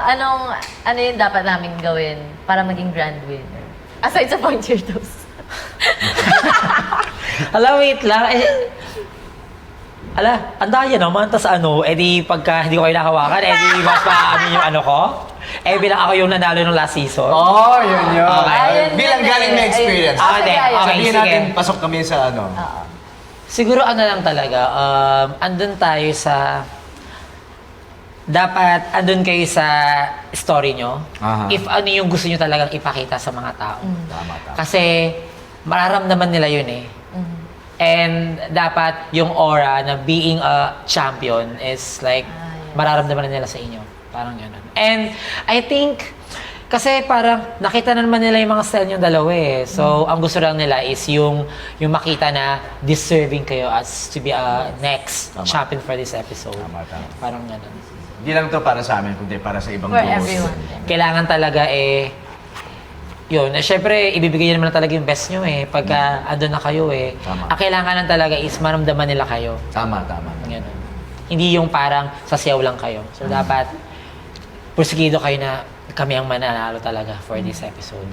ano yung dapat namin gawin para maging grand winner? Aside sa point your toes. Ala, wait lang. Ala, ang daya naman. Tapos edi pagka hindi ko kayo nakawakan, edi mas maamin yung ko. Bilang ako yung nanalo ng last season. Oh, yun. Okay. Ayun, Bilang yun galing na experience. Okay, Sabihin sige. natin, pasok kami sa Oo. Siguro lang talaga, andun tayo sa... Dapat andun kayo sa story nyo. Aha. If ano yung gusto nyo talagang ipakita sa mga tao. Tama. Kasi mararamdaman nila yun eh. And dapat yung aura na being a champion is like, mararamdaman nila sa inyo. Parang gano'n. And I think, kasi parang nakita na naman nila yung mga style yung dalawa eh. So, ang gusto lang nila is yung makita na deserving kayo as to be a next Tama. champion for this episode. Tama. Parang gano'n. Hindi lang to para sa amin, kundi para sa ibang For duos. everyone. Kailangan talaga yun. Syempre, ibibigay nyo naman talaga yung best nyo eh. Pagka andun na kayo eh. Tama. Ang kailangan lang talaga is maramdaman nila kayo. Tama. Ganun. Hindi yung parang sasayaw lang kayo. So, dapat, porsigido kayo na kami ang mananalo talaga for this episode.